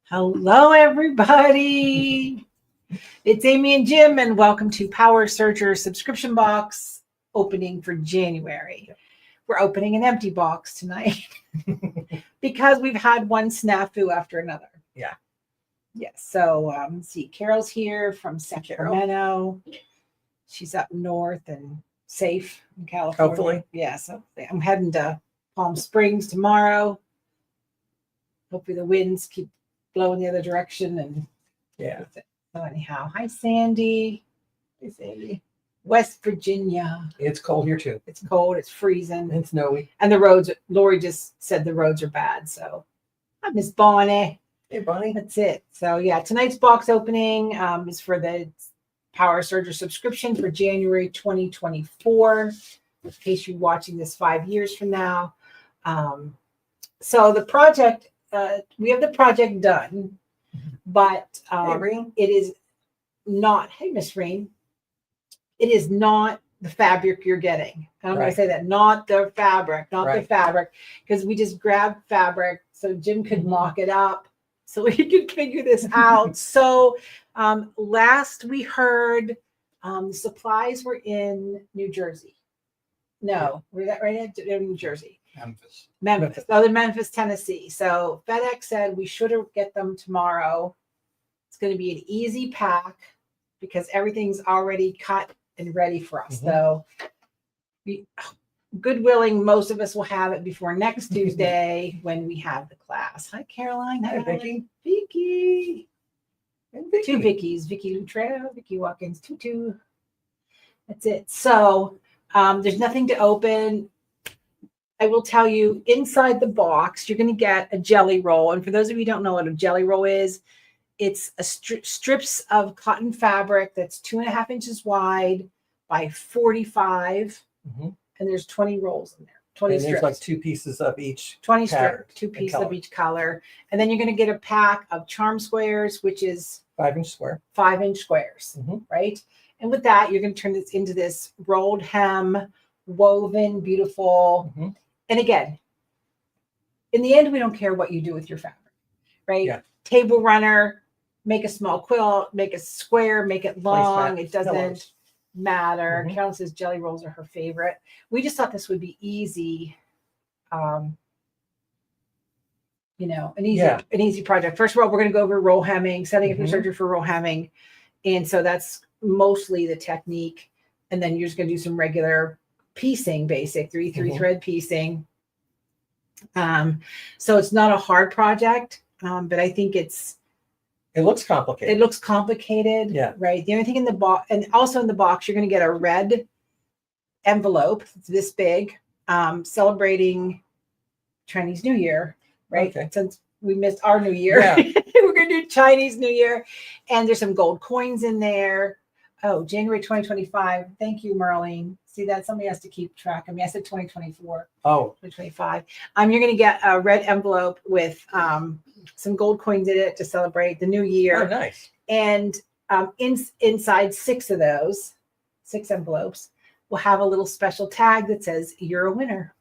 Hello, everybody. It's Amy and Jim, and welcome to Serger Subscription Box opening for January. We're opening an empty box tonight because we've had one snafu after another. Yeah. Yes. So let's see. Carol's here from Sacramento. She's up north and safe in California. Hopefully. Yeah. So I'm heading to Palm Springs tomorrow. Hopefully the winds keep blowing the other direction. And yeah. So anyhow, hi Sandy. Hey Sandy. West Virginia. It's cold here too. It's cold. It's freezing. It's snowy. And the roads. Lori just said the roads are bad. So I miss Bonnie. Hey Bonnie. That's it. So yeah, tonight's box opening is for the Serger subscription for January 2024. In case you're watching this 5 years from now. So the project. We have the project done, but it is not, hey, Miss Rain, it is not the fabric you're getting. I'm going to say that, not the fabric, the fabric, because we just grabbed fabric so Jim could mock it up so we could figure this out. So last we heard the supplies were in New Jersey. No, were that right? In New Jersey. Memphis. Oh, in Memphis, Tennessee. So FedEx said we should get them tomorrow. It's going to be an easy pack because everything's already cut and ready for us. So good willing, most of us will have it before next Tuesday when we have the class. Hi, Caroline. Hi, Vicky. Vicky. And Vicky. Two Vickies. Vicky Luttrell, Vicky Watkins, Tutu. That's it. So there's nothing to open. I will tell you, inside the box, you're going to get a jelly roll. And for those of you who don't know what a jelly roll is, it's a strips of cotton fabric that's 2.5 inches wide by 45. And there's 20 rolls in there. 20 and strips. There's like 2 pieces of each 20 strips, 2 pieces of each color. And then you're going to get a pack of charm squares, which is 5-inch square. 5-inch squares, right? And with that, you're going to turn this into this rolled hem, woven, beautiful. And again, in the end, we don't care what you do with your fabric, right? Yeah. Table runner, make a small quilt, make a square, make it long. It doesn't matter. Carol says jelly rolls are her favorite. We just thought this would be easy, an easy project. First of all, we're going to go over roll hemming, setting up your Serger for roll hemming. And so that's mostly the technique. And then you're just going to do some regular piecing, basic 3 thread piecing. So it's not a hard project, but I think it looks complicated. It looks complicated, right? The only thing in the box, and also in the box, you're going to get a red envelope. It's this big, celebrating Chinese New Year, right? Since we missed our New Year, we're going to do Chinese New Year, and there's some gold coins in there. Oh, January 2025. Thank you, Marlene. See that? Somebody has to keep track of me. I said 2024. Oh, 2025. You're going to get a red envelope with some gold coins in it to celebrate the new year. Oh, nice. And inside 6 of those, 6 envelopes, will have a little special tag that says, "You're a winner."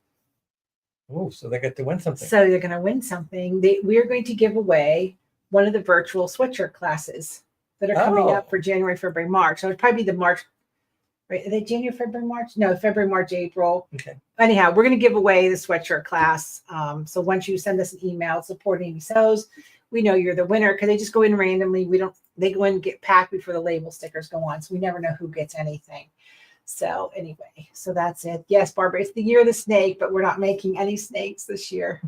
Oh, so they get to win something. So they're going to win something. We are going to give away one of the virtual sweatshirt classes that are coming up for January, February, March. So it'll probably be the March. Right? Are they January, February, March? No, February, March, April. Okay. Anyhow, we're going to give away the sweatshirt class. So once you send us an email supporting Amy Sews, we know you're the winner because they just go in randomly. They go in and get packed before the label stickers go on. So we never know who gets anything. So anyway, so that's it. Yes, Barbara, it's the year of the snake, but we're not making any snakes this year.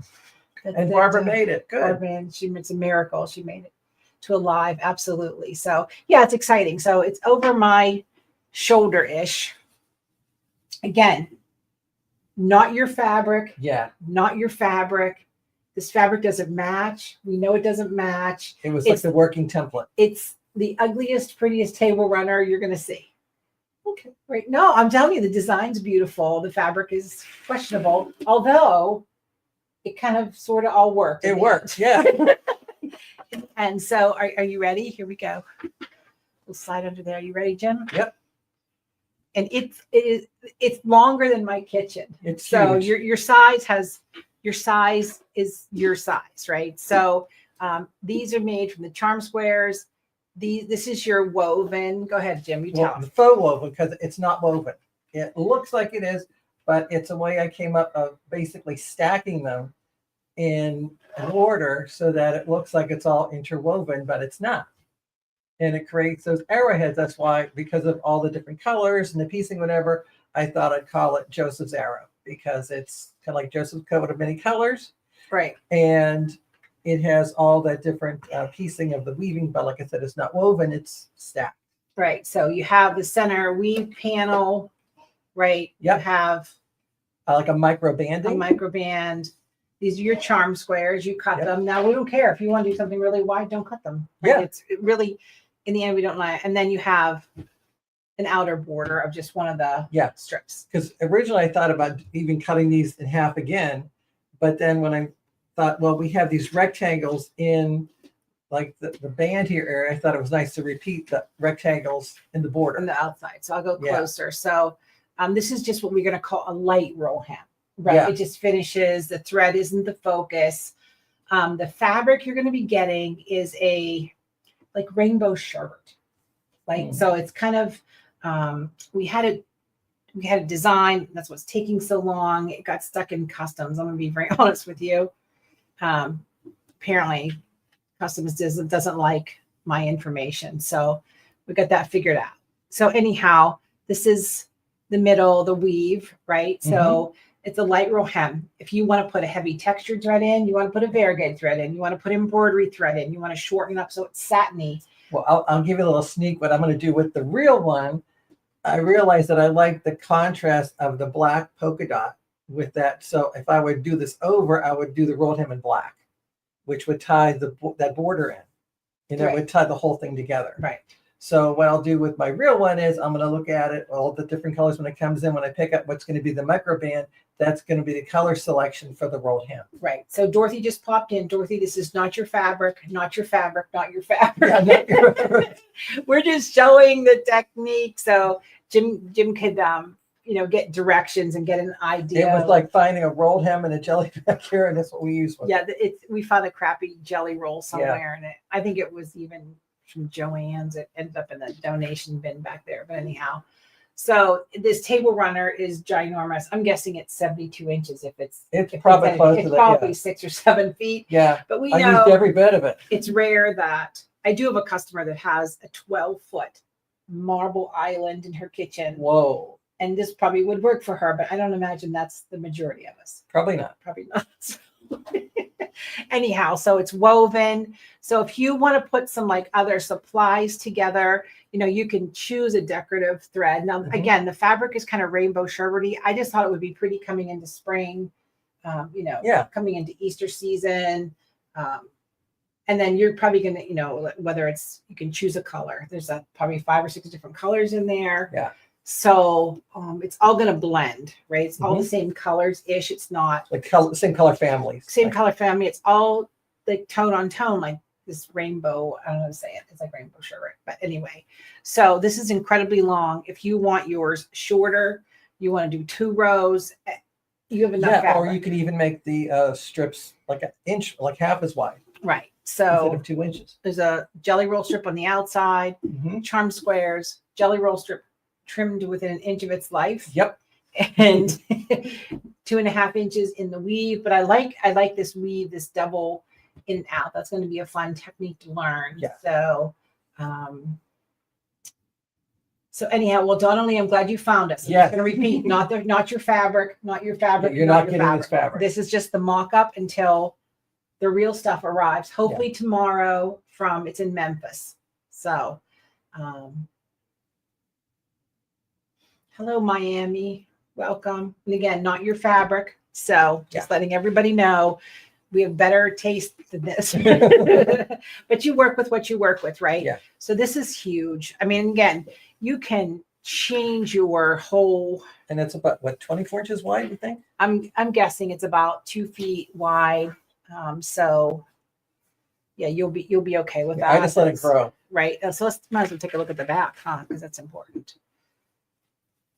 And Barbara made it. Good. Barbara, it's a miracle. She made it to alive. Absolutely. So yeah, it's exciting. So it's over my shoulder-ish. Again, not your fabric. Not your fabric. This fabric doesn't match. We know it doesn't match. It's like the working template. It's the ugliest, prettiest table runner you're going to see. Okay. Right. No, I'm telling you, the design's beautiful. The fabric is questionable, although it kind of sort of all worked. It worked. Yeah. And so are you ready? Here we go. We'll slide under there. You ready, Jim? Yep. And it's longer than my kitchen. It's so huge. your size is your size, right? So These are made from the charm squares. This is your woven. Go ahead, Jim. You tell The them. faux woven, because it's not woven. It looks like it is, but it's a way I came up of basically stacking them in an order so that it looks like it's all interwoven, but it's not. And it creates those arrowheads. That's why, because of all the different colors and the piecing, whatever, I thought I'd call it Joseph's arrow, because it's kind of like Joseph's coat of many colors. Right. And it has all that different piecing of the weaving, but like I said, it's not woven, it's stacked. Right. So you have the center weave panel, right? Yep. You have Like a micro banding. a micro band. These are your charm squares. You cut Yep. them. Now we don't care if you want to do something really wide, don't cut them. Right? Yeah. It's really, in the end, we don't like. And then you have an outer border of just one of the strips. Because originally I thought about even cutting these in half again, but then when I thought, well, we have these rectangles in like the band here area, I thought it was nice to repeat the rectangles in the border. On the outside. So I'll go closer. So this is just what we're going to call a light roll hem, right? Yeah. It just finishes. The thread isn't the focus. The fabric you're going to be getting is a like rainbow sherbet. Like, so it's kind of, we had a design. That's what's taking so long. It got stuck in customs. I'm going to be very honest with you. Apparently customs doesn't like my information. So we got that figured out. So anyhow, this is the middle, the weave, right? So it's a light roll hem. If you want to put a heavy textured thread in, you want to put a variegated thread in, you want to put embroidery thread in, you want to shorten it up so it's satiny. Well, I'll give you a little sneak what I'm going to do with the real one. I realized that I like the contrast of the black polka dot with that. So if I would do this over, I would do the rolled hem in black, which would tie that border in. And it would tie the whole thing together. Right. So what I'll do with my real one is I'm going to look at it, all the different colors when it comes in. When I pick up what's going to be the microband, that's going to be the color selection for the rolled hem. Right. So Dorothy just popped in. Dorothy, this is not your fabric, not your fabric, not your fabric. Yeah, not your fabric. We're just showing the technique. So Jim could, get directions and get an idea. It was like finding a rolled hem and a jelly back here, and that's what we use. Yeah, we found a crappy jelly roll somewhere, and I think it was even from Joann's. It ended up in the donation bin back there. But anyhow, so this table runner is ginormous. I'm guessing it's 72 inches. It's probably close to that. It's probably 6 or 7 feet. Yeah, but we I know used every bit of it. It's rare that I do have a customer that has a 12-foot marble island in her kitchen. Whoa. And this probably would work for her, but I don't imagine that's the majority of us. Probably not. Probably not. Anyhow, so it's woven. So if you want to put some like other supplies together, you can choose a decorative thread. Now, again, the fabric is kind of rainbow sherbety. I just thought it would be pretty coming into spring, coming into Easter season. And then you're probably going to, whether you can choose a color. There's probably 5 or 6 different colors in there. Yeah. So it's all going to blend, right? It's all the same colors-ish. It's not same color family. Same color family. It's all like tone on tone, like this rainbow. I don't know how to say it. It's like rainbow sherbet. But anyway, so this is incredibly long. If you want yours shorter, you want to do 2 rows. You have enough fabric. Or you can even make the strips like an inch, like half as wide. Right. So instead of 2 inches. There's a jelly roll strip on the outside, charm squares, jelly roll strip trimmed within 1 inch of its life. Yep. And 2.5 inches in the weave. But I like this weave, this double in and out. That's going to be a fun technique to learn. Yeah. So anyhow, well, Donnelly, I'm glad you found us. I'm just going to repeat, not your fabric, not your fabric. You're not getting this fabric. This is just the mock-up until the real stuff arrives. Hopefully tomorrow it's in Memphis. So, hello, Miami. Welcome. And again, not your fabric. So just letting everybody know we have better taste than this. But you work with what you work with, right? Yeah. So this is huge. I mean, again, you can change your whole. And it's about 24 inches wide, you think? I'm guessing it's about 2 feet wide. So yeah, you'll be okay with that. I just let it grow. Right. So might as well take a look at the back, because that's important.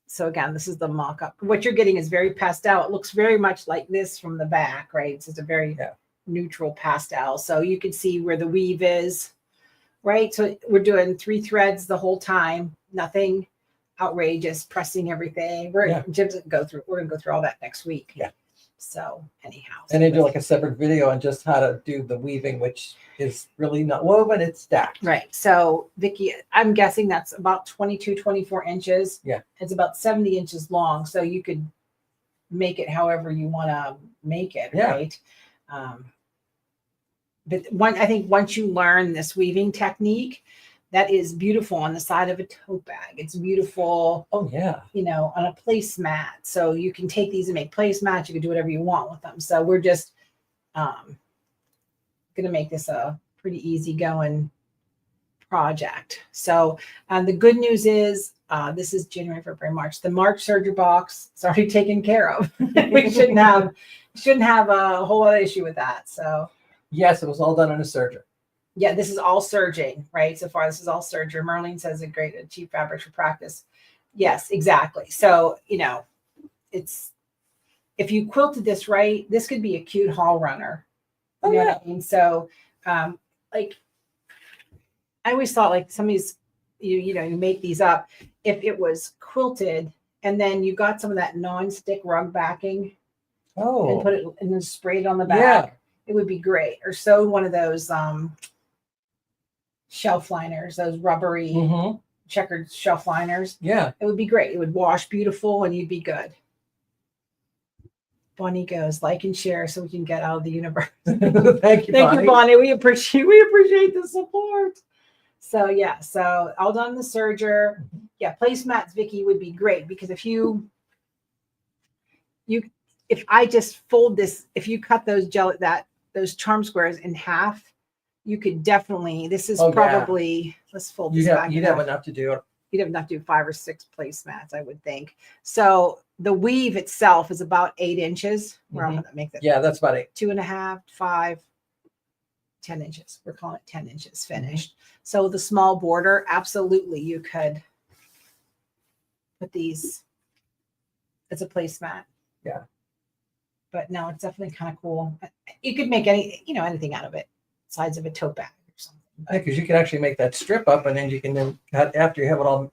So again, this is the mock-up. What you're getting is very pastel. It looks very much like this from the back, right? It's a very neutral pastel. So you can see where the weave is, right? So we're doing 3 threads the whole time, nothing outrageous, pressing everything. Jim's gonna go through, we're gonna go through all that next week. Yeah. So anyhow. And they do like a separate video on just how to do the weaving, which is really not woven, it's stacked. Right. So Vicki, I'm guessing that's about 22, 24 inches. Yeah. It's about 70 inches long. So you could make it however you want to make it. Yeah. Right. But I think once you learn this weaving technique, that is beautiful on the side of a tote bag. It's beautiful. Oh yeah. You know, on a placemat. So you can take these and make placemats. You can do whatever you want with them. So we're just going to make this a pretty easy going project. So the good news is this is January, February, March. The March Serger box is already taken care of. We shouldn't have a whole lot of issue with that. So yes, it was all done on a serger. Yeah, this is all serging, right? So far, this is all serger. Merlene says a great cheap fabric for practice. Yes, exactly. So, you know, it's, if you quilted this right, this could be a cute hall runner. You know what I mean? So, like, I always thought like some of these, you know, you make these up. If it was quilted and then you got some of that non-stick rug backing and put it and then sprayed on the back, it would be great. Or sewed one of those shelf liners, those rubbery checkered shelf liners. Yeah. It would be great. It would wash beautiful and you'd be good. Bonnie goes, like and share so we can get out of the universe. Thank you, Thank you, Bonnie. We appreciate the support. So yeah, so all done the serger. Yeah, placemats, Vicki, would be great because if I just fold this, if you cut those those charm squares in half, you could definitely, this is probably, let's fold this back. You'd have enough to do it. You'd have enough to do 5 or 6 placemats, I would think. So the weave itself is about 8 inches. Where I'm going to make that. Yeah, that's about 8. 2.5, 5, 10 inches. We're calling it 10 inches finished. So the small border, absolutely, you could put these as a placemat. Yeah. But no, it's definitely kind of cool. You could make anything out of it. Sides of a tote bag or something. Yeah, because you can actually make that strip up and then you can cut after you have it all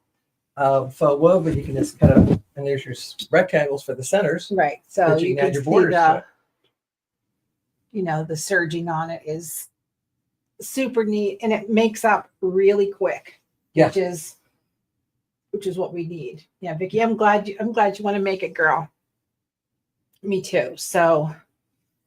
faux woven, you can just cut it, and there's your rectangles for the centers. Right. So you can add your see borders to it. the serging on it is super neat and it makes up really quick. Yeah. Which is what we need. Yeah, Vicki, I'm glad you want to make it, girl. Me too. So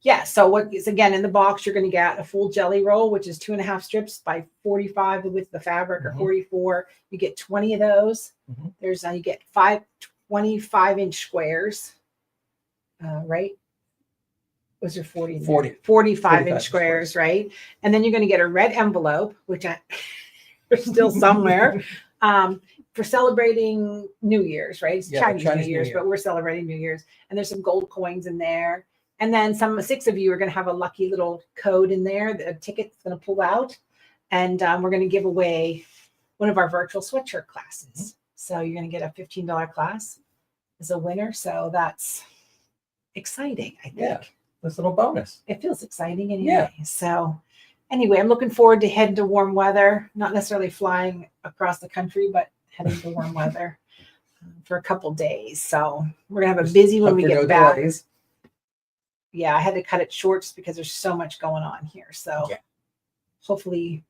yeah, so what is again in the box, you're going to get a full jelly roll, which is 2.5 strips by 45 the width of the fabric, or 44. You get 20 of those. There's you get 25-inch squares, right? Was there 40? 45-inch squares, right? And then you're going to get a red envelope, which are still somewhere, for celebrating New Year's, right? It's Chinese New Year's, but we're celebrating New Year's. And there's some gold coins in there. And then 6 of you are going to have a lucky little code in there. The ticket's going to pull out. And we're going to give away one of our virtual sweatshirt classes. So you're going to get a $15 class as a winner. So that's exciting, I think. Yeah, this little bonus. It feels exciting anyway. Yeah. So anyway, I'm looking forward to heading to warm weather. Not necessarily flying across the country, but heading to warm weather for a couple days. So we're going to have a busy when we get back. Delays. Yeah, I had to cut it short just because there's so much going on here. So hopefully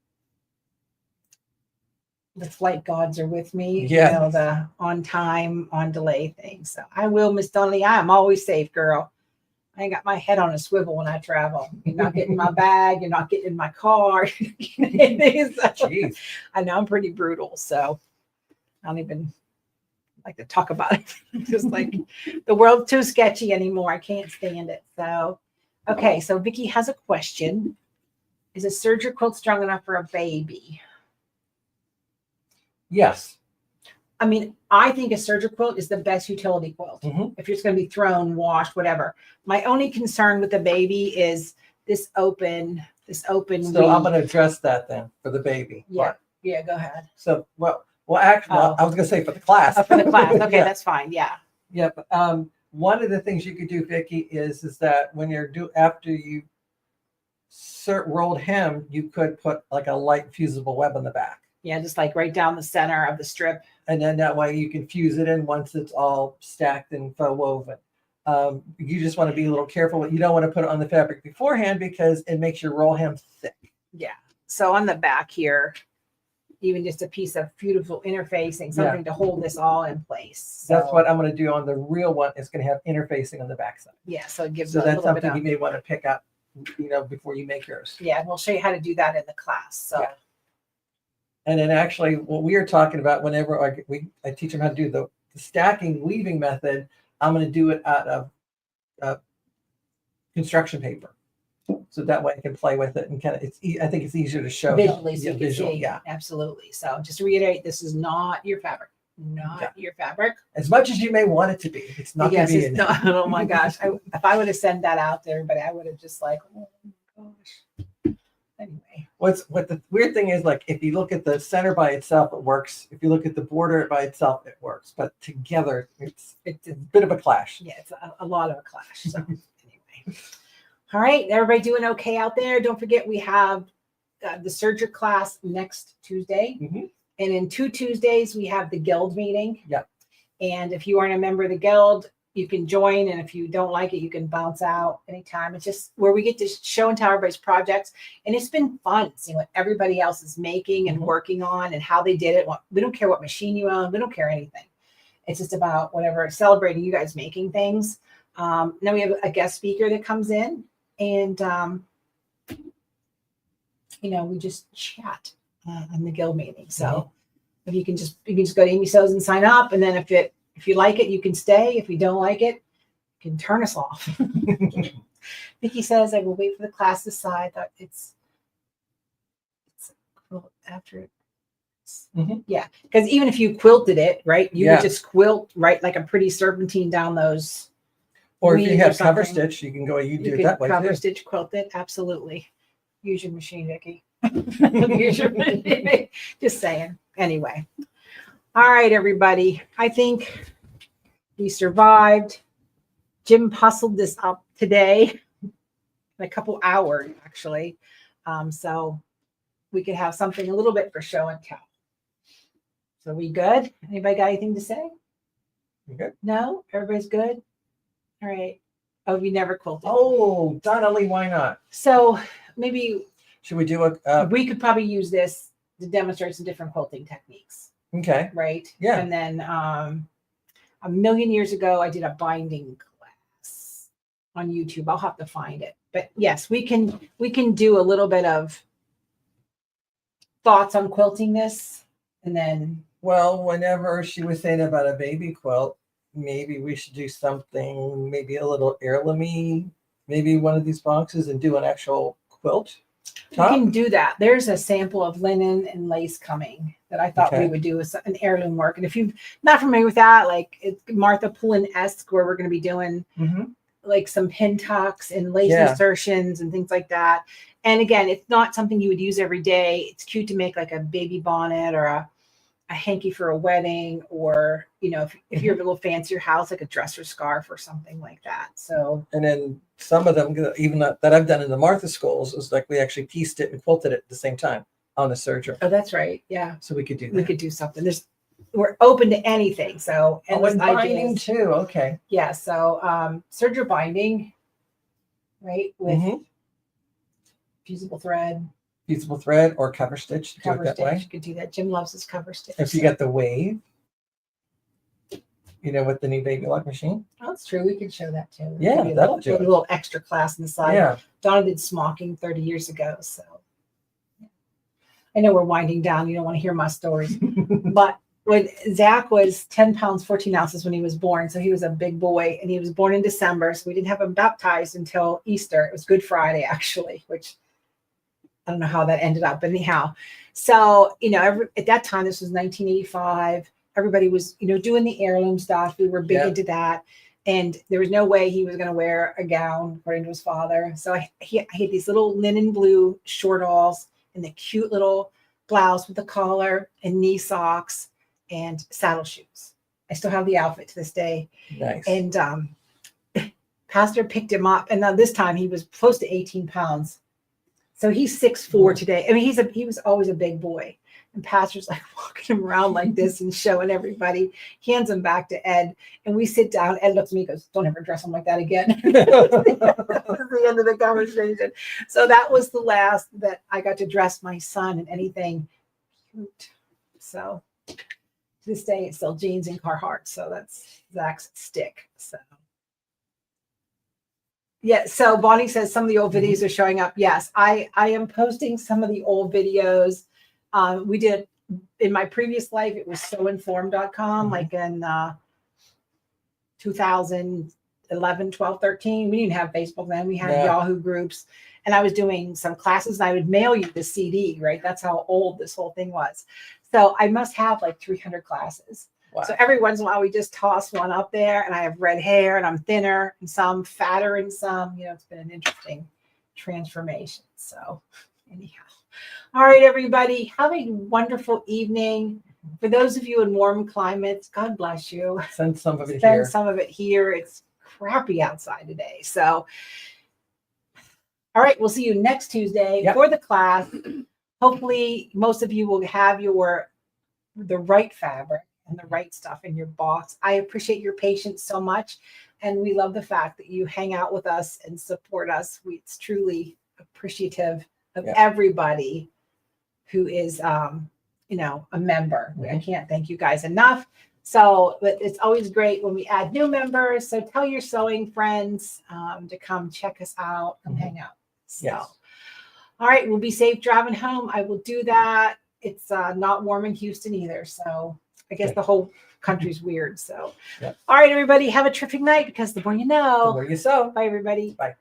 the flight gods are with me. Yeah. You know, the on time, on delay thing. So I will, Miss Donnelly. I am always safe, girl. I ain't got my head on a swivel when I travel. You're not getting my bag. You're not getting in my car. Jeez. I know I'm pretty brutal. So I don't even like to talk about it. Just like the world's too sketchy anymore. I can't stand it. So, okay. So Vicki has a question. Is a serger quilt strong enough for a baby? Yes. I mean, I think a serger quilt is the best utility quilt. If you're just going to be thrown, washed, whatever. My only concern with the baby is this open. So weave. I'm going to address that then for the baby. Yeah. Part. Yeah. Go ahead. So, well, actually, I was going to say for the class. For the class. Okay, that's fine. Yeah. Yeah. But, one of the things you could do, Vicki, is that when you're after you rolled hem, you could put like a light fusible web on the back. Yeah, just like right down the center of the strip. And then that way you can fuse it in once it's all stacked and faux woven. You just want to be a little careful. You don't want to put it on the fabric beforehand because it makes your roll hem thick. Yeah. So on the back here, even just a piece of beautiful interfacing, something to hold this all in place. So, that's what I'm going to do on the real one. It's going to have interfacing on the backside. Yeah. So it gives So a that's little bit something of, you may want to pick up, before you make yours. yeah. And we'll show you how to do that in the class. So. Yeah. And then actually what we are talking about whenever I teach them how to do the stacking weaving method, I'm going to do it out of construction paper. So that way I can play with it and kind of, I think it's easier to show. Visually, so Yeah, you can visual, see. yeah. Absolutely. So just to reiterate, this is not your fabric. Not your fabric. As much as you may want it to be, it's not going to be. It's not. Oh my gosh. If I would have sent that out to everybody, I would have just like, oh my gosh. Anyway. What the weird thing is, like, if you look at the center by itself, it works. If you look at the border by itself, it works. But together, it's a bit of a clash. Yeah, it's a lot of a clash. So anyway. All right. Everybody doing okay out there? Don't forget we have the Serger class next Tuesday. Mm-hmm. And in 2 Tuesdays, we have the guild meeting. Yep. And if you aren't a member of the guild, you can join. And if you don't like it, you can bounce out anytime. It's just where we get to show and tell everybody's projects. And it's been fun seeing what everybody else is making and working on and how they did it. We don't care what machine you own. We don't care anything. It's just about whatever, celebrating you guys making things. Then we have a guest speaker that comes in and, we just chat on the guild meeting. So if you can just go to Amy So's and sign up. And then if you like it, you can stay. If you don't like it, you can turn us off. Vicki says, I will wait for the class to decide. I thought it's after it. Yeah. Because even if you quilted it, right, you would just quilt, right, like a pretty serpentine down those. Or if you have cover stitch, you can go, you do it that way. Cover stitch quilt it. Absolutely. Use your machine, Vicki. Use your machine. Just saying. Anyway. All right, everybody. I think we survived. Jim hustled this up today in a couple hours, actually. So we could have something a little bit for show and tell. So we good? Anybody got anything to say? You good? No? Everybody's good? All right. Oh, we never quilted. Oh, Donna Lee, why not? So maybe should we do a we could probably use this to demonstrate some different quilting techniques. Okay. Right. Yeah. And then a million years ago, I did a binding class on YouTube. I'll have to find it. But yes, we can do a little bit of thoughts on quilting this. And then whenever she was saying about a baby quilt, maybe we should do something, maybe a little heirloomy, maybe one of these boxes and do an actual quilt. We can do that. There's a sample of linen and lace coming that I thought we would do as an heirloom work. And if you're not familiar with that, like it's Martha Pullen-esque, where we're going to be doing like some pin tucks and lace insertions and things like that. And again, it's not something you would use every day. It's cute to make like a baby bonnet or a hanky for a wedding, or if you have a little fancier house, like a dresser scarf or something like that. So, and then some of them, even that I've done in the Martha schools, is like we actually pieced it and quilted it at the same time on a serger. Oh, that's right. Yeah. So we could do that. We could do something. We're open to anything. So, and binding too. Okay. Yeah. So, serger binding, right, with fusible thread. Fusible thread or cover stitch. Do it that way. You could do that. Jim loves his cover stitch. If you got the wave, with the new baby lock machine. Oh, that's true. We could show that too. Yeah, that'll do it. A little extra class on the side. Yeah. Donna did smocking 30 years ago. So I know we're winding down. You don't want to hear my stories. But when Zach was 10 pounds, 14 ounces when he was born. So he was a big boy, and he was born in December. So we didn't have him baptized until Easter. It was Good Friday, actually, which I don't know how that ended up. But anyhow, so, at that time, this was 1985. Everybody was, doing the heirloom stuff. We were big into that. And there was no way he was going to wear a gown, according to his father. So I had these little linen blue shortalls and the cute little blouse with the collar and knee socks and saddle shoes. I still have the outfit to this day. Nice. And Pastor picked him up. And now this time he was close to 18 pounds. So he's 6'4" today. I mean, he was always a big boy. And Pastor's like walking him around like this and showing everybody, hands him back to Ed. And we sit down. Ed looks at me and goes, don't ever dress him like that again. That was the end of the conversation. So that was the last that I got to dress my son in anything cute. So to this day, it's still jeans and Carhartt. So that's Zach's stick. So. Yeah, so Bonnie says some of the old videos are showing up. Yes, I am posting some of the old videos. We did in my previous life, it was soinformed.com, like in 2011, 12, 13. We didn't have Facebook then. We had Yahoo groups. And I was doing some classes and I would mail you the CD, right? That's how old this whole thing was. So I must have like 300 classes. Wow. So every once in a while, we just toss one up there and I have red hair and I'm thinner and some fatter and some, it's been an interesting transformation. So anyhow. All right, everybody, have a wonderful evening. For those of you in warm climates, God bless you. Send some of it here. Spend some of it here. It's crappy outside today. So, all right, we'll see you next Tuesday for the class. Hopefully, most of you will have the right fabric and the right stuff in your box. I appreciate your patience so much. And we love the fact that you hang out with us and support us. It's truly appreciative of everybody who is, a member. I can't thank you guys enough. So, but it's always great when we add new members. So tell your sewing friends to come check us out and hang out. So, all right, we'll be safe driving home. I will do that. It's not warm in Houston either. So I guess the whole country's weird. So, all right, everybody, have a terrific night because the more you know. The more you sew. Bye, everybody. Bye.